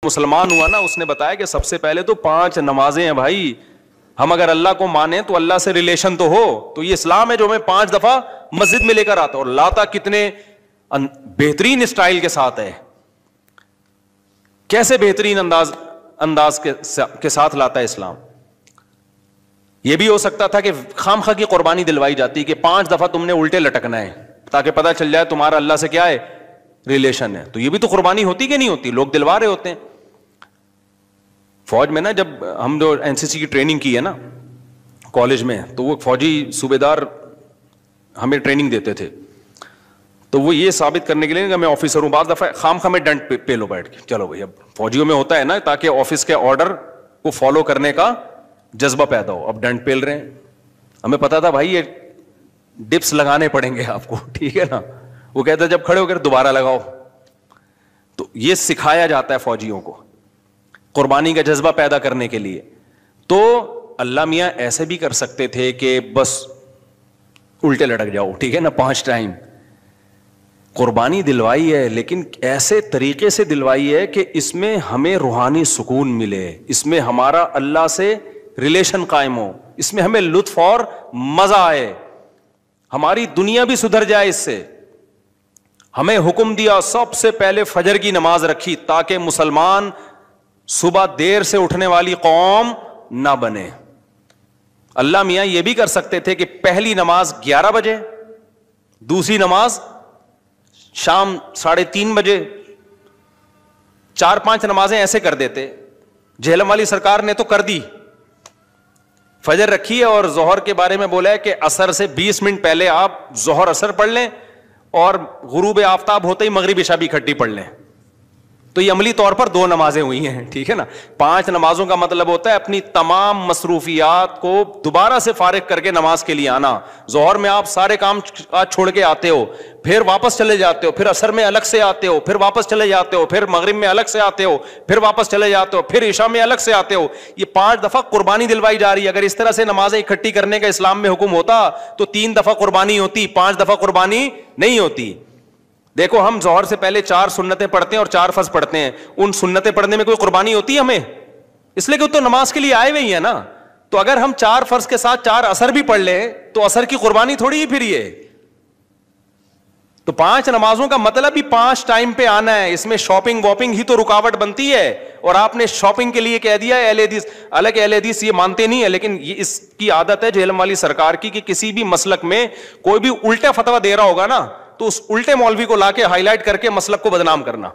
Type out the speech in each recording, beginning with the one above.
مسلمان ہوا نا, اس نے بتایا کہ سب سے پہلے تو 5 نمازیں ہیں بھائی. ہم اگر اللہ کو مانیں تو اللہ سے ریلیشن تو ہو. تو یہ اسلام ہے جو ہمیں 5 دفعہ مسجد میں لے کر آتا, اور لاتا کتنے بہترین اسٹائل کے ساتھ ہے. کیسے بہترین انداز کے ساتھ لاتا ہے اسلام. یہ بھی ہو سکتا تھا کہ خام خواہ کی قربانی دلوائی جاتی کہ 5 دفعہ تم نے الٹے لٹکنا ہے تاکہ پتہ چل جائے تمہارا اللہ سے کیا ہے, ریلیشن ہے. تو یہ بھی تو قربانی ہوتی کہ نہیں ہوتی, لوگ دلوا رہے ہوتے ہیں. فوج میں نا, جب ہم جو این سی سی کی ٹریننگ کی ہے نا کالج میں, تو وہ فوجی صوبے دار ہمیں ٹریننگ دیتے تھے. تو وہ یہ ثابت کرنے کے لیے کہ میں آفیسر ہوں, بعض دفعہ خام خواہ میں ڈنڈ پہ لو بیٹھ کے, چلو بھائی. اب فوجیوں میں ہوتا ہے نا تاکہ آفس کے آرڈر کو فالو کرنے کا جذبہ پیدا ہو. اب ڈنڈ پیل رہے ہیں, ہمیں پتا تھا بھائی یہ ڈپس لگانے پڑیں گے آپ کو, ٹھیک ہے نا. وہ کہتا ہے جب کھڑے ہو کر دوبارہ لگاؤ. تو یہ سکھایا جاتا ہے فوجیوں کو قربانی کا جذبہ پیدا کرنے کے لیے. تو اللہ میاں ایسے بھی کر سکتے تھے کہ بس الٹے لٹک جاؤ, ٹھیک ہے نا, 5 ٹائم. قربانی دلوائی ہے لیکن ایسے طریقے سے دلوائی ہے کہ اس میں ہمیں روحانی سکون ملے, اس میں ہمارا اللہ سے ریلیشن قائم ہو, اس میں ہمیں لطف اور مزہ آئے, ہماری دنیا بھی سدھر جائے اس سے. ہمیں حکم دیا سب سے پہلے فجر کی نماز رکھی تاکہ مسلمان صبح دیر سے اٹھنے والی قوم نہ بنے. اللہ میاں یہ بھی کر سکتے تھے کہ پہلی نماز 11 بجے, دوسری نماز شام 3:30 بجے, 4-5 نمازیں ایسے کر دیتے. جہلم والی سرکار نے تو کر دی, فجر رکھی ہے اور ظہر کے بارے میں بولا ہے کہ عصر سے 20 منٹ پہلے آپ ظہر عصر پڑھ لیں اور غروب آفتاب ہوتے ہی مغرب عشاء بھی اکٹھی پڑھ لیں. تو یہ عملی طور پر 2 نمازیں ہوئی ہیں, ٹھیک ہے نا. 5 نمازوں کا مطلب ہوتا ہے اپنی تمام مصروفیات کو دوبارہ سے فارغ کر کے نماز کے لیے آنا. ظہر میں آپ سارے کام چھوڑ کے آتے ہو, پھر واپس چلے جاتے ہو, پھر عصر میں الگ سے آتے ہو, پھر واپس چلے جاتے ہو, پھر مغرب میں الگ سے آتے ہو, پھر واپس چلے جاتے ہو, پھر عشاء میں الگ سے آتے ہو. یہ 5 دفعہ قربانی دلوائی جا رہی ہے. اگر اس طرح سے نمازیں اکٹھی کرنے کا اسلام میں حکم ہوتا تو 3 دفعہ قربانی ہوتی, 5 دفعہ قربانی نہیں ہوتی. دیکھو ہم ظہر سے پہلے 4 سنتیں پڑھتے ہیں اور 4 فرض پڑھتے ہیں. ان سنتیں پڑھنے میں کوئی قربانی ہوتی ہے ہمیں؟ اس لیے کہ تو نماز کے لیے آئے ہوئے ہی ہیں نا. تو اگر ہم 4 فرض کے ساتھ 4 عصر بھی پڑھ لیں تو عصر کی قربانی تھوڑی ہی پھر یہ. تو 5 نمازوں کا مطلب ہی 5 ٹائم پہ آنا ہے. اس میں شاپنگ واپنگ ہی تو رکاوٹ بنتی ہے, اور آپ نے شاپنگ کے لیے کہہ دیا ہے. اہل حدیث الگ اہل حدیث یہ مانتے نہیں ہے, لیکن یہ اس کی عادت ہے جہلم والی سرکار کی کہ کسی بھی مسلک میں کوئی بھی الٹا فتویٰ دے رہا ہوگا نا تو اس الٹے مولوی کو لا کے ہائی لائٹ کر کے مسلک کو بدنام کرنا.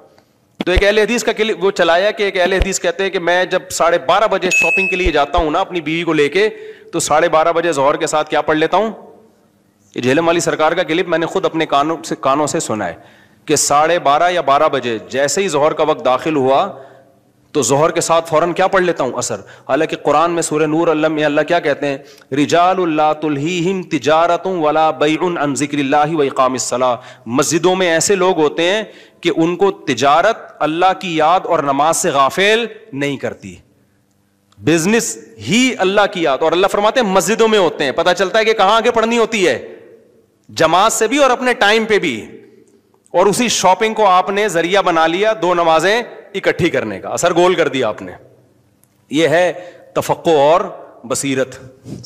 تو ایک اہل حدیث کا وہ چلایا کہ ایک اہل حدیث کہتے ہیں کہ میں جب 12:30 بجے شاپنگ کے لیے جاتا ہوں نا اپنی بیوی کو لے کے, تو 12:30 بجے ظہر کے ساتھ کیا پڑھ لیتا ہوں. یہ جہلم والی سرکار کا کلپ میں نے خود اپنے کانوں سے سنا ہے کہ 12:30 یا 12 بجے جیسے ہی ظہر کا وقت داخل ہوا تو ظہر کے ساتھ فوراً کیا پڑھ لیتا ہوں, عصر. حالانکہ قرآن میں سورہ نور اللہ کیا کہتے ہیں, رجال لا تلہیہم تجارت ولا بیع عن ذکر اللہ واقام الصلاۃ. مسجدوں میں ایسے لوگ ہوتے ہیں کہ ان کو تجارت اللہ کی یاد اور نماز سے غافل نہیں کرتی, بزنس ہی اللہ کی یاد. اور اللہ فرماتے ہیں مسجدوں میں ہوتے ہیں. پتہ چلتا ہے کہ کہاں آگے پڑھنی ہوتی ہے, جماعت سے بھی اور اپنے ٹائم پہ بھی. اور اسی شاپنگ کو آپ نے ذریعہ بنا لیا 2 نمازیں اکٹھی کرنے کا, اثر گول کر دیا آپ نے. یہ ہے تفقہ اور بصیرت,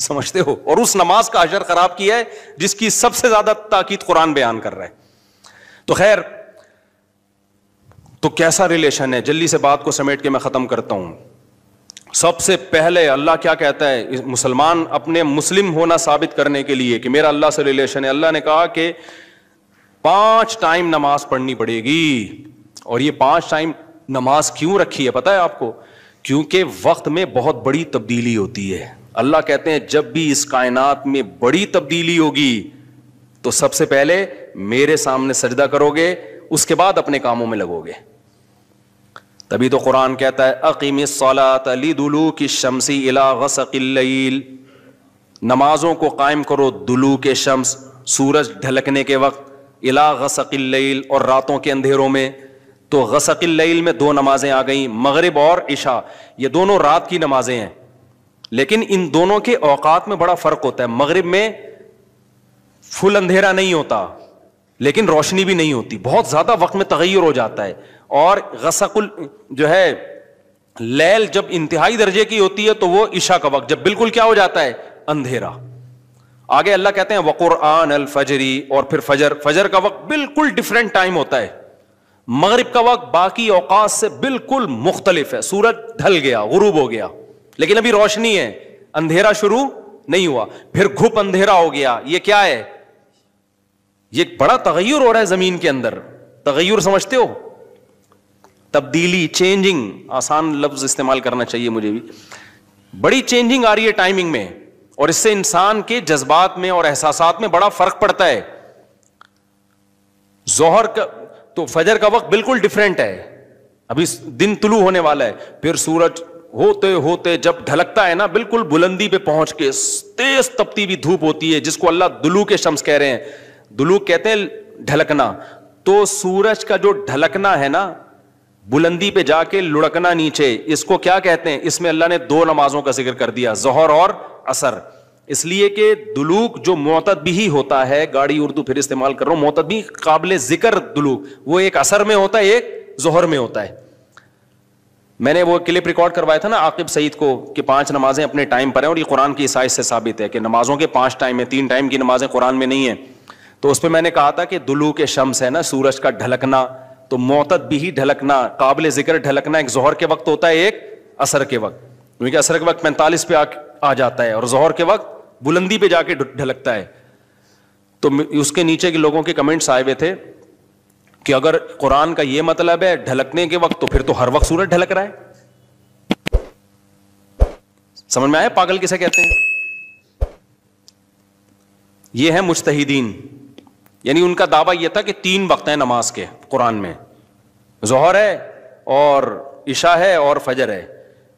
سمجھتے ہو. اور اس نماز کا اجر خراب کیا ہے جس کی سب سے زیادہ تاکید قرآن بیان کر رہا ہے. تو خیر, تو کیسا ریلیشن ہے, جلدی سے بات کو سمیٹ کے میں ختم کرتا ہوں. سب سے پہلے اللہ کیا کہتا ہے, مسلمان اپنے مسلم ہونا ثابت کرنے کے لیے کہ میرا اللہ سے ریلیشن ہے, اللہ نے کہا کہ 5 ٹائم نماز پڑھنی پڑے گی. اور یہ 5 ٹائم نماز کیوں رکھی ہے پتہ ہے آپ کو؟ کیونکہ وقت میں بہت بڑی تبدیلی ہوتی ہے. اللہ کہتے ہیں جب بھی اس کائنات میں بڑی تبدیلی ہوگی تو سب سے پہلے میرے سامنے سجدہ کرو گے, اس کے بعد اپنے کاموں میں لگو گے. تبھی تو قرآن کہتا ہے اقیم الصلاۃ لدلوک الشمس الی غسق اللیل, نمازوں کو قائم کرو دلوک شمس, سورج ڈھلکنے کے وقت, الی غسق اللیل, اور راتوں کے اندھیروں میں. تو غسق اللیل میں 2 نمازیں آ گئیں, مغرب اور عشاء. یہ دونوں رات کی نمازیں ہیں, لیکن ان دونوں کے اوقات میں بڑا فرق ہوتا ہے. مغرب میں فل اندھیرا نہیں ہوتا لیکن روشنی بھی نہیں ہوتی, بہت زیادہ وقت میں تغیر ہو جاتا ہے. اور غسق جو ہے لیل جب انتہائی درجے کی ہوتی ہے تو وہ عشاء کا وقت جب بالکل کیا ہو جاتا ہے, اندھیرا. آگے اللہ کہتے ہیں وقرآن الفجری, اور پھر فجر کا وقت بالکل ڈفرینٹ ٹائم ہوتا ہے. مغرب کا وقت باقی اوقات سے بالکل مختلف ہے. سورج ڈھل گیا, غروب ہو گیا, لیکن ابھی روشنی ہے, اندھیرا شروع نہیں ہوا. پھر گھپ اندھیرا ہو گیا. یہ کیا ہے؟ یہ بڑا تغیر ہو رہا ہے زمین کے اندر. تغیر سمجھتے ہو؟ تبدیلی, چینجنگ, آسان لفظ استعمال کرنا چاہیے مجھے بھی. بڑی چینجنگ آ رہی ہے ٹائمنگ میں, اور اس سے انسان کے جذبات میں اور احساسات میں بڑا فرق پڑتا ہے. ظہر کا تو فجر کا وقت بالکل ڈفرینٹ ہے, ابھی دن طلوع ہونے والا ہے. پھر سورج ہوتے ہوتے جب ڈھلکتا ہے نا, بالکل بلندی پہ پہنچ کے تیز تپتی ہوئی دھوپ ہوتی ہے, جس کو اللہ دلوک شمس کہہ رہے ہیں. دلوک کہتے ہیں ڈھلکنا. تو سورج کا جو ڈھلکنا ہے نا, بلندی پہ جا کے لڑکنا نیچے, اس کو کیا کہتے ہیں؟ اس میں اللہ نے دو نمازوں کا ذکر کر دیا, ظہر اور عصر. اس لیے کہ دلوک جو معتد بھی ہوتا ہے, گاڑی اردو پھر استعمال کر رہا ہوں, معتد بھی قابل ذکر دلوک, وہ ایک عصر میں ہوتا ہے, ایک ظہر میں ہوتا ہے. میں نے وہ کلپ ریکارڈ کروایا تھا نا عاقب سعید کو کہ 5 نمازیں اپنے ٹائم پر ہیں, اور یہ قرآن کی عیسائی سے ثابت ہے کہ نمازوں کے 5 ٹائم ہیں, 3 ٹائم کی نمازیں قرآن میں نہیں ہیں. تو اس پہ میں نے کہا تھا کہ دلوک شمس ہے نا, سورج کا ڈھلکنا, تو معتد بھی ڈھلکنا, قابل ذکر ڈھلکنا ایک ظہر کے وقت ہوتا ہے, ایک عصر کے وقت. کیونکہ عصر کے وقت 45 پہ آ جاتا ہے, اور ظہر کے وقت بلندی پہ جا کے ڈھلکتا ہے. تو اس کے نیچے کے لوگوں کے کمنٹس آئے ہوئے تھے کہ اگر قرآن کا یہ مطلب ہے ڈھلکنے کے وقت, تو پھر تو ہر وقت سورج ڈھلک رہا ہے. سمجھ میں آیا پاگل کسے کہتے ہیں؟ یہ ہے مجتہدین, یعنی ان کا دعویٰ یہ تھا کہ 3 وقت ہیں نماز کے قرآن میں, ظہر ہے اور عشاء ہے اور فجر ہے.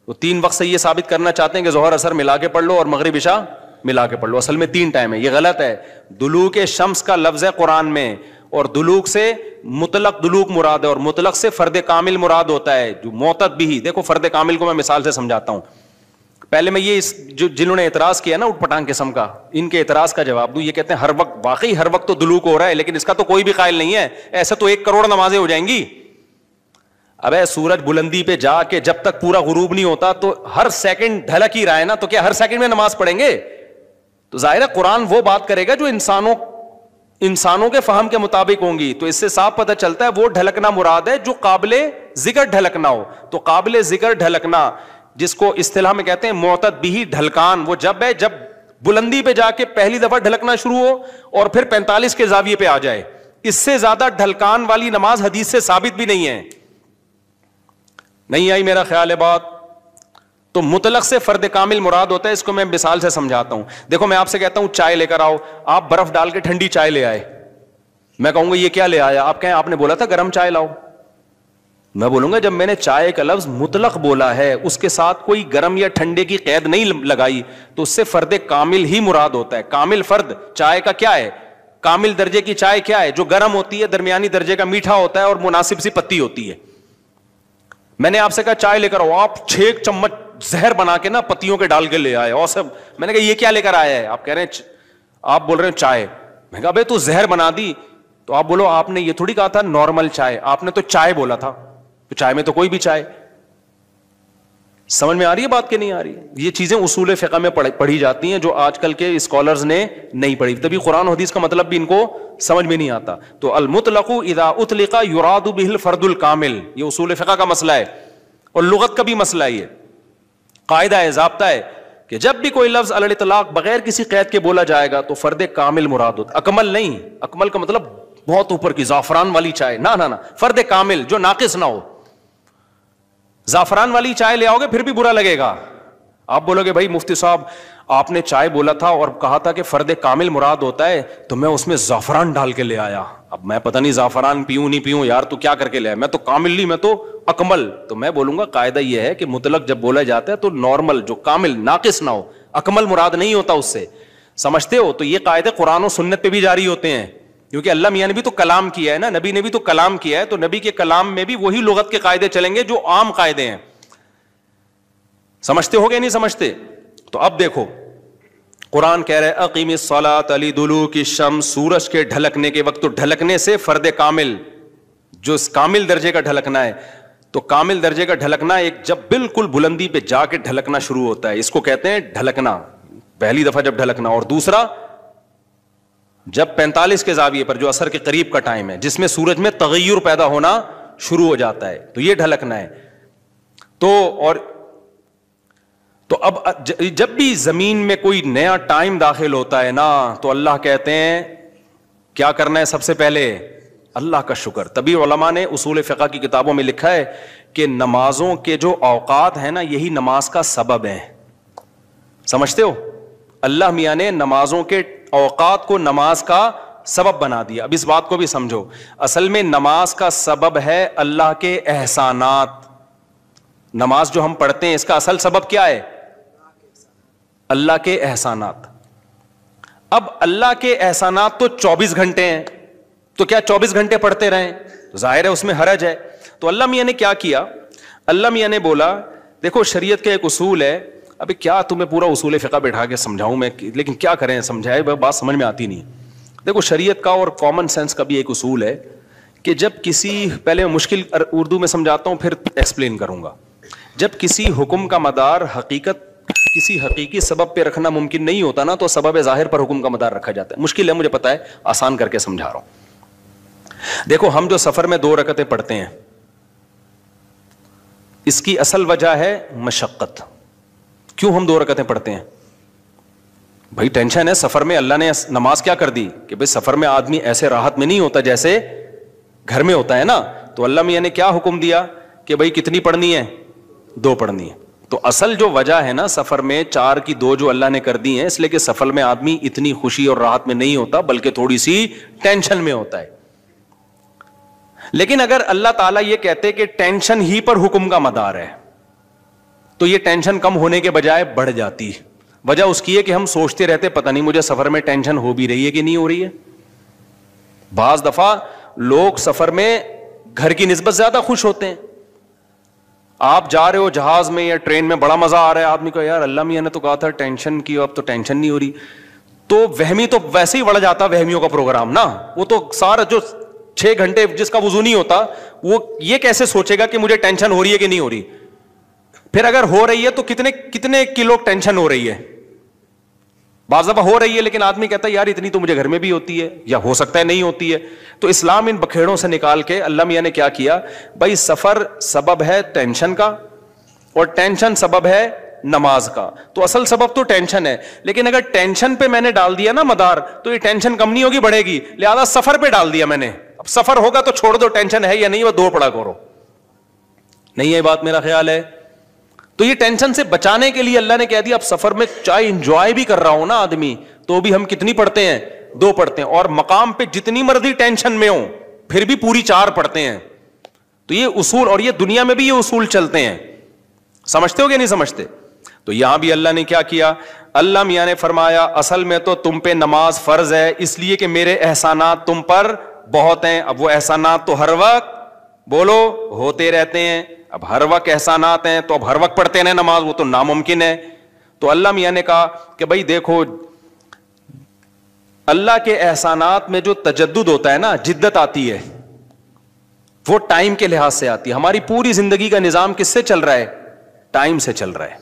وہ 3 وقت سے یہ ثابت کرنا چاہتے ہیں کہ ظہر عصر ملا کے پڑھ لو اور مغرب عشاء ملا کے پڑھ لو. اصل میں 3 ٹائم ہے. یہ غلط ہے. دلوک شمس کا لفظ ہے قرآن میں, اور دلوک سے مطلق دلوک مراد ہے, اور مطلق سے فرد کامل مراد ہوتا ہے. جو معتد بھی, دیکھو فرد کامل کو میں مثال سے سمجھاتا ہوں. پہلے میں یہ جو جنہوں نے اعتراض کیا نا اٹھ پٹانگ قسم کا, ان کے اعتراض کا جواب دوں. یہ کہتے ہیں ہر وقت, واقعی ہر وقت تو دلوک ہو رہا ہے, لیکن اس کا تو کوئی بھی قائل نہیں ہے. ایسے تو 1 کروڑ نمازیں ہو جائیں گی. ابے سورج بلندی پہ جا کے جب تک پورا غروب نہیں ہوتا تو ہر سیکنڈ ڈھلک ہی رہا ہے نا, تو کیا ہر سیکنڈ میں نماز پڑھیں گے؟ تو ظاہر ہے قرآن وہ بات کرے گا جو انسانوں کے فہم کے مطابق ہوں گی. تو اس سے صاف پتہ چلتا ہے وہ ڈھلکنا مراد ہے جو قابل ذکر ڈھلکنا ہو. تو قابل ذکر ڈھلکنا, جس کو اصطلاح میں کہتے ہیں معتد بھی ڈھلکان, وہ جب ہے جب بلندی پہ جا کے پہلی دفعہ ڈھلکنا شروع ہو اور پھر 45 کے زاویے پہ آ جائے. اس سے زیادہ ڈھلکان والی نماز حدیث سے ثابت بھی نہیں ہے. نہیں آئی میرا خیال ہے بات؟ تو مطلق سے فرد کامل مراد ہوتا ہے. اس کو میں مثال سے سمجھاتا ہوں. دیکھو میں آپ سے کہتا ہوں چائے لے کر آؤ, آپ برف ڈال کے ٹھنڈی چائے لے آئے, میں کہوں گا یہ کیا لے آیا؟ آپ کہیں آپ نے بولا تھا گرم چائے لاؤ. میں بولوں گا جب میں نے چائے کا لفظ مطلق بولا ہے, اس کے ساتھ کوئی گرم یا ٹھنڈے کی قید نہیں لگائی, تو اس سے فرد کامل ہی مراد ہوتا ہے. کامل فرد چائے کا کیا ہے؟ کامل درجے کی چائے کیا ہے؟ جو گرم ہوتی ہے, درمیانی درجے کا میٹھا ہوتا ہے اور مناسب سی پتی ہوتی ہے. میں نے آپ سے کہا چائے لے کر آؤ, آپ 6 چمچ زہر بنا کے نا پتیوں کے ڈال کے لے آئے, اور سب میں نے کہا یہ کیا لے کر آیا ہے؟ آپ کہہ رہے ہیں, آپ بول رہے ہیں چائے. میں کہا بھائی تو زہر بنا دی, تو آپ بولو آپ نے یہ تھوڑی کہا تھا نارمل چائے, آپ نے تو چائے بولا تھا, تو چائے میں تو کوئی بھی چائے. سمجھ میں آ رہی ہے بات کہ نہیں آ رہی ہے؟ یہ چیزیں اصول فقہ میں پڑھی جاتی ہیں جو آج کل کے اسکالرز نے نہیں پڑھی, تبھی قرآن و حدیث کا مطلب بھی ان کو سمجھ میں نہیں آتا. تو المطلق اذا اطلق یراد به الفرد الکامل, یہ اصول فقہ کا مسئلہ ہے اور لغت کا بھی مسئلہ ہے. یہ قاعدہ ہے, ضابطہ ہے کہ جب بھی کوئی لفظ علی الاطلاق بغیر کسی قید کے بولا جائے گا تو فرد کامل مراد ہوتا, اکمل نہیں. اکمل کا مطلب بہت اوپر کی زعفران والی چائے, نہ فرد کامل جو ناقص نہ ہو. زعفران والی چائے لے آؤ گے پھر بھی برا لگے گا. آپ بولو گے بھائی مفتی صاحب آپ نے چائے بولا تھا اور کہا تھا کہ فرد کامل مراد ہوتا ہے, تو میں اس میں زعفران ڈال کے لے آیا. اب میں پتہ نہیں زعفران پیوں نہیں پیوں یار, تو کیا کر کے لے آیا؟ میں تو کامل نہیں, میں تو اکمل. تو میں بولوں گا قاعدہ یہ ہے کہ مطلق جب بولا جاتا ہے تو نارمل جو کامل ناقص نہ ہو, اکمل مراد نہیں ہوتا اس سے. سمجھتے ہو؟ تو یہ قاعدے قرآن و سنت پہ بھی جاری ہوتے ہیں, کیونکہ اللہ میاں نے بھی تو کلام کیا ہے نا, نبی نے بھی تو کلام کیا ہے, تو نبی کے کلام میں بھی وہی لغت کے قاعدے چلیں گے جو عام قاعدے ہیں. سمجھتے ہو گے نہیں سمجھتے؟ تو اب دیکھو قرآن کہہ رہے اقیم الصلاۃ لدلوک الشمس, سورج کے ڈھلکنے کے وقت. تو ڈھلکنے سے فرد کامل جو کامل درجے کا ڈھلکنا ہے. تو کامل درجے کا ڈھلکنا ایک جب بالکل بلندی پہ جا کے ڈھلکنا شروع ہوتا ہے, اس کو کہتے ہیں ڈھلکنا, پہلی دفعہ جب ڈھلکنا. اور دوسرا جب 45 کے زاویے پر جو عصر کے قریب کا ٹائم ہے, جس میں سورج میں تغیر پیدا ہونا شروع ہو جاتا ہے, تو یہ ڈھلکنا ہے. تو اب جب بھی زمین میں کوئی نیا ٹائم داخل ہوتا ہے نا, تو اللہ کہتے ہیں کیا کرنا ہے سب سے پہلے, اللہ کا شکر. تبھی علماء نے اصول فقہ کی کتابوں میں لکھا ہے کہ نمازوں کے جو اوقات ہیں نا, یہی نماز کا سبب ہے. سمجھتے ہو, اللہ میاں نے نمازوں کے اوقات کو نماز کا سبب بنا دیا. اب اس بات کو بھی سمجھو, اصل میں نماز کا سبب ہے اللہ کے احسانات. نماز جو ہم پڑھتے ہیں اس کا اصل سبب کیا ہے, اللہ کے احسانات. اب اللہ کے احسانات تو 24 گھنٹے ہیں, تو کیا 24 گھنٹے پڑھتے رہیں؟ ظاہر ہے اس میں حرج ہے. تو اللہ میاں نے کیا کیا, اللہ میاں نے بولا دیکھو شریعت کا ایک اصول ہے. ابھی کیا تمہیں پورا اصول فقہ بیٹھا کے سمجھاؤں میں, لیکن کیا کریں, سمجھائے بات سمجھ میں آتی نہیں. دیکھو شریعت کا اور کامن سینس کا بھی ایک اصول ہے کہ جب کسی, پہلے میں مشکل اردو میں سمجھاتا ہوں پھر ایکسپلین کروں گا. جب کسی حکم کا مدار کسی حقیقی سبب پہ رکھنا ممکن نہیں ہوتا نا, تو سبب ظاہر پر حکم کا مدار رکھا جاتا ہے. مشکل ہے مجھے پتا ہے, آسان کر کے سمجھا رہا ہوں. دیکھو ہم جو سفر میں 2 رکعتیں پڑھتے ہیں, اس کی اصل وجہ ہے مشقت. کیوں ہم 2 رکعتیں پڑھتے ہیں؟ بھائی ٹینشن ہے سفر میں. اللہ نے نماز کیا کر دی کہ بھائی سفر میں آدمی ایسے راحت میں نہیں ہوتا جیسے گھر میں ہوتا ہے نا. تو اللہ میاں نے کیا حکم دیا کہ بھائی کتنی پڑھنی ہے, 2 پڑھنی ہے. تو اصل جو وجہ ہے نا سفر میں 4 کی 2 جو اللہ نے کر دی ہیں, اس لیے کہ سفر میں آدمی اتنی خوشی اور راحت میں نہیں ہوتا بلکہ تھوڑی سی ٹینشن میں ہوتا ہے. لیکن اگر اللہ تعالیٰ یہ کہتے کہ ٹینشن ہی پر حکم کا مدار ہے, تو یہ ٹینشن کم ہونے کے بجائے بڑھ جاتی. وجہ اس کی ہے کہ ہم سوچتے رہتے پتہ نہیں مجھے سفر میں ٹینشن ہو بھی رہی ہے کہ نہیں ہو رہی ہے. بعض دفعہ لوگ سفر میں گھر کی نسبت زیادہ خوش ہوتے ہیں. آپ جا رہے ہو جہاز میں یا ٹرین میں, بڑا مزہ آ رہا ہے, آدمی کو یار اللہ میاں نے تو کہا تھا ٹینشن کی, اب تو ٹینشن نہیں ہو رہی. تو وہمی تو ویسے ہی بڑھ جاتا وہمیوں کا پروگرام نا. وہ تو سارا جو 6 گھنٹے جس کا وضو نہیں ہوتا, وہ یہ کیسے سوچے گا کہ مجھے ٹینشن ہو رہی ہے کہ نہیں ہو رہی. پھر اگر ہو رہی ہے تو کتنے کلو ٹینشن ہو رہی ہے. بعض دفعہ ہو رہی ہے لیکن آدمی کہتا ہے یار اتنی تو مجھے گھر میں بھی ہوتی ہے, یا ہو سکتا ہے نہیں ہوتی ہے. تو اسلام ان بکھیڑوں سے نکال کے اللہ میاں نے کیا کیا, بھائی سفر سبب ہے ٹینشن کا اور ٹینشن سبب ہے نماز کا. تو اصل سبب تو ٹینشن ہے, لیکن اگر ٹینشن پہ میں نے ڈال دیا نا مدار, تو یہ ٹینشن کم نہیں ہوگی بڑھے گی. لہذا سفر پہ ڈال دیا میں نے. اب سفر ہوگا تو چھوڑ دو, ٹینشن ہے یا نہیں وہ 2 پڑھا کرو. نہیں ہے بات, میرا خیال ہے. تو یہ ٹینشن سے بچانے کے لیے اللہ نے کہہ دیا اب سفر میں چاہے انجوائے بھی کر رہا ہوں نا آدمی, تو بھی ہم کتنی پڑھتے ہیں, 2 پڑھتے ہیں. اور مقام پہ جتنی مرضی ٹینشن میں ہوں پھر بھی پوری 4 پڑھتے ہیں. تو یہ اصول, اور یہ دنیا میں بھی یہ اصول چلتے ہیں. سمجھتے ہو کہ نہیں سمجھتے؟ تو یہاں بھی اللہ نے کیا کیا, اللہ میاں نے فرمایا اصل میں تو تم پہ نماز فرض ہے اس لیے کہ میرے احسانات تم پر بہت ہیں. اب وہ احسانات تو ہر وقت بولو ہوتے رہتے ہیں. اب ہر وقت احسانات ہیں تو اب ہر وقت پڑھتے ہیں نماز, وہ تو ناممکن ہے. تو اللہ میاں نے کہا کہ بھائی دیکھو اللہ کے احسانات میں جو تجدد ہوتا ہے نا, جدت آتی ہے, وہ ٹائم کے لحاظ سے آتی ہے. ہماری پوری زندگی کا نظام کس سے چل رہا ہے, ٹائم سے چل رہا ہے.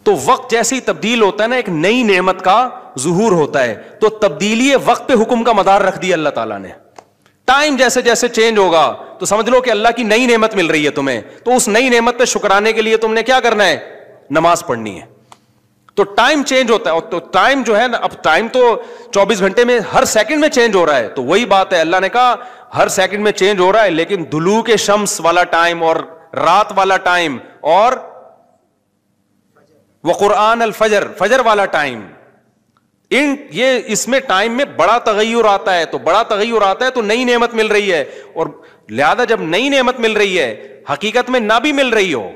تو وقت جیسے ہی تبدیل ہوتا ہے نا, ایک نئی نعمت کا ظہور ہوتا ہے. تو تبدیلی وقت پہ حکم کا مدار رکھ دیا اللہ تعالیٰ نے. ٹائم جیسے جیسے چینج ہوگا تو سمجھ لو کہ اللہ کی نئی نعمت مل رہی ہے تمہیں, تو اس نئی نعمت پہ شکرانے کے لیے تم نے کیا کرنا ہے, نماز پڑھنی ہے. تو ٹائم چینج ہوتا ہے. تو ٹائم جو ہے نا, اب ٹائم تو 24 گھنٹے میں ہر سیکنڈ میں چینج ہو رہا ہے. تو وہی بات ہے, اللہ نے کہا ہر سیکنڈ میں چینج ہو رہا ہے, لیکن دلوک شمس والا ٹائم اور رات والا ٹائم اور وقرآن الفجر, فجر والا ٹائم, یہ اس میں ٹائم میں بڑا تغیر آتا ہے. تو بڑا تغیر آتا ہے تو نئی نعمت مل رہی ہے. اور لہذا جب نئی نعمت مل رہی ہے, حقیقت میں نہ بھی مل رہی ہو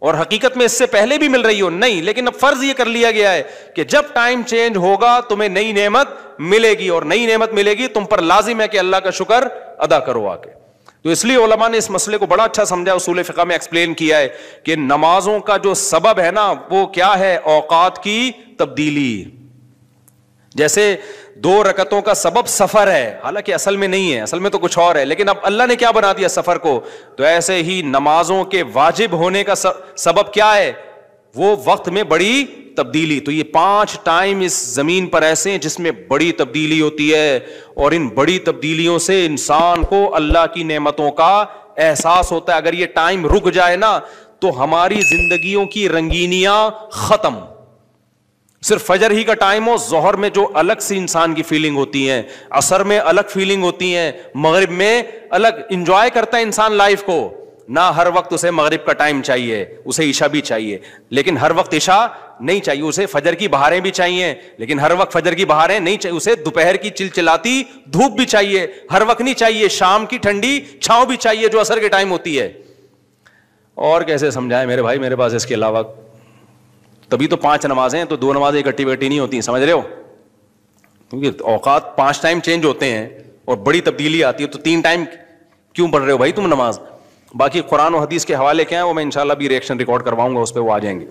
اور حقیقت میں اس سے پہلے بھی مل رہی ہو نہیں, لیکن اب فرض یہ کر لیا گیا ہے کہ جب ٹائم چینج ہوگا تمہیں نئی نعمت ملے گی, اور نئی نعمت ملے گی تم پر لازم ہے کہ اللہ کا شکر ادا کرو آ کے. تو اس لیے علماء نے اس مسئلے کو بڑا اچھا سمجھا, اصول فقہ میں ایکسپلین کیا ہے کہ نمازوں کا جو سبب ہے نا وہ کیا ہے, اوقات کی تبدیلی. جیسے 2 رکعتوں کا سبب سفر ہے، حالانکہ اصل میں نہیں ہے، اصل میں تو کچھ اور ہے، لیکن اب اللہ نے کیا بنا دیا سفر کو. تو ایسے ہی نمازوں کے واجب ہونے کا سبب کیا ہے؟ وہ وقت میں بڑی تبدیلی. تو یہ 5 ٹائم اس زمین پر ایسے ہیں جس میں بڑی تبدیلی ہوتی ہے، اور ان بڑی تبدیلیوں سے انسان کو اللہ کی نعمتوں کا احساس ہوتا ہے. اگر یہ ٹائم رک جائے نا تو ہماری زندگیوں کی رنگینیاں ختم. صرف فجر ہی کا ٹائم ہو، ظہر میں جو الگ سی انسان کی فیلنگ ہوتی ہیں، عصر میں الگ فیلنگ ہوتی ہیں، مغرب میں الگ. انجوائے کرتا ہے انسان لائف کو، نہ ہر وقت اسے مغرب کا ٹائم چاہیے، اسے عشاء بھی چاہیے، لیکن ہر وقت عشاء نہیں چاہیے. اسے فجر کی بہاریں بھی چاہیے، لیکن ہر وقت فجر کی بہاریں نہیں چاہیے. اسے دوپہر کی چلچلاتی دھوپ بھی چاہیے، ہر وقت نہیں چاہیے. شام کی ٹھنڈی چھاؤں بھی چاہیے جو عصر کے ٹائم ہوتی ہے. اور کیسے سمجھائیں میرے بھائی، میرے پاس اس کے علاوہ. تبھی تو 5 نمازیں ہیں، تو 2 نمازیں اکٹھی بیٹھی نہیں ہوتی، سمجھ رہے ہو؟ کیونکہ اوقات 5 ٹائم چینج ہوتے ہیں اور بڑی تبدیلی آتی ہے، تو 3 ٹائم کیوں پڑھ رہے ہو بھائی تم نماز؟ باقی قرآن و حدیث کے حوالے کیا ہیں وہ میں انشاءاللہ بھی ریئیکشن ریکارڈ کرواؤں گا، اس پہ وہ آ جائیں گے.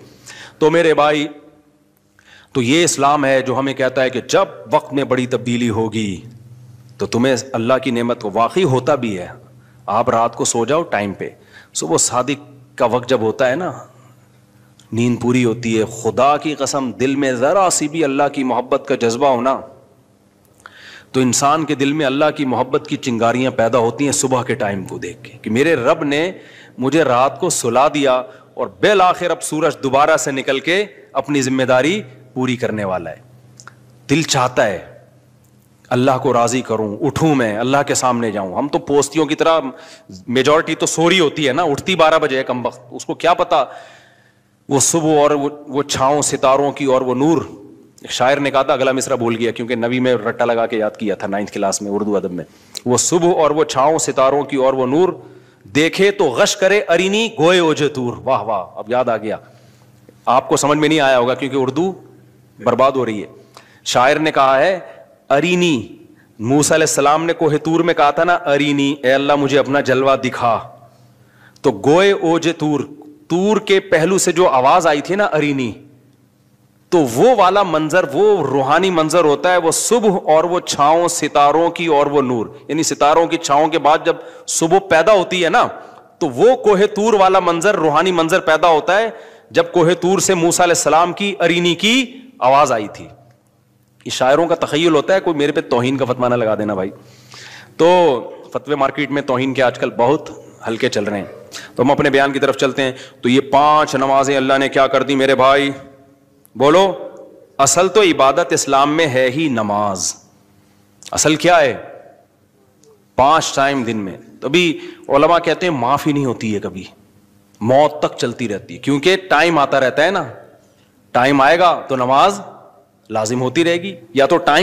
تو میرے بھائی، تو یہ اسلام ہے جو ہمیں کہتا ہے کہ جب وقت میں بڑی تبدیلی ہوگی تو تمہیں اللہ کی نعمت کو واقعی ہوتا بھی ہے. آپ رات کو سو جاؤ ٹائم پہ، صبح صادق کا وقت جب ہوتا ہے نا، نیند پوری ہوتی ہے، خدا کی قسم دل میں ذرا سی بھی اللہ کی محبت کا جذبہ ہونا تو انسان کے دل میں اللہ کی محبت کی چنگاریاں پیدا ہوتی ہیں صبح کے ٹائم کو دیکھ کے، کہ میرے رب نے مجھے رات کو سلا دیا اور بالآخر اب سورج دوبارہ سے نکل کے اپنی ذمہ داری پوری کرنے والا ہے. دل چاہتا ہے اللہ کو راضی کروں، اٹھوں، میں اللہ کے سامنے جاؤں. ہم تو پوستیوں کی طرح، میجورٹی تو سو رہی ہوتی ہے نا، اٹھتی 12 بجے ہے کم وقت، اس کو کیا پتا وہ صبح اور وہ چھاؤں ستاروں کی اور وہ نور. شاعر نے کہا تھا، اگلا مصرع بھول گیا کیونکہ نبی میں رٹا لگا کے یاد کیا تھا 9th کلاس میں اردو ادب میں. وہ صبح اور وہ چھاؤں ستاروں کی اور وہ نور، دیکھے تو غش کرے ارینی گوئے اوجے تور. واہ واہ، اب یاد آ گیا. آپ کو سمجھ میں نہیں آیا ہوگا کیونکہ اردو برباد ہو رہی ہے. شاعر نے کہا ہے ارینی، موسیٰ علیہ السلام نے کوہ طور میں کہا تھا نا ارینی، اے اللہ مجھے اپنا جلوہ دکھا. تو گوئے اوجے تور، تور کے پہلو سے جو آواز آئی تھی نا ارینی، تو وہ والا منظر، وہ روحانی منظر ہوتا ہے. وہ صبح اور وہ چھاؤں ستاروں کی اور وہ نور، یعنی ستاروں کی چھاؤں کے بعد جب صبح پیدا ہوتی ہے نا تو وہ کوہ طور والا منظر، روحانی منظر پیدا ہوتا ہے جب کوہ طور سے موسیٰ علیہ السلام کی ارینی کی آواز آئی تھی. یہ شاعروں کا تخیل ہوتا ہے، کوئی میرے پہ توہین کا فتویٰ نہ لگا دینا بھائی. تو فتوے مارکیٹ میں توہین کے آج کل بہت ہلکے چل رہے ہیں. تو ہم اپنے بیان کی طرف چلتے ہیں. تو یہ 5 نمازیں اللہ نے کیا کر دی میرے بھائی؟ بولو. اصل تو عبادت اسلام میں ہے ہی نماز. اصل کیا ہے؟ 5 ٹائم دن میں. تبھی علماء کہتے ہیں معاف ہی نہیں ہوتی ہے کبھی، موت تک چلتی رہتی ہے، کیونکہ ٹائم آتا رہتا ہے نا. ٹائم آئے گا تو نماز لازم ہوتی رہے گی، یا تو ٹائم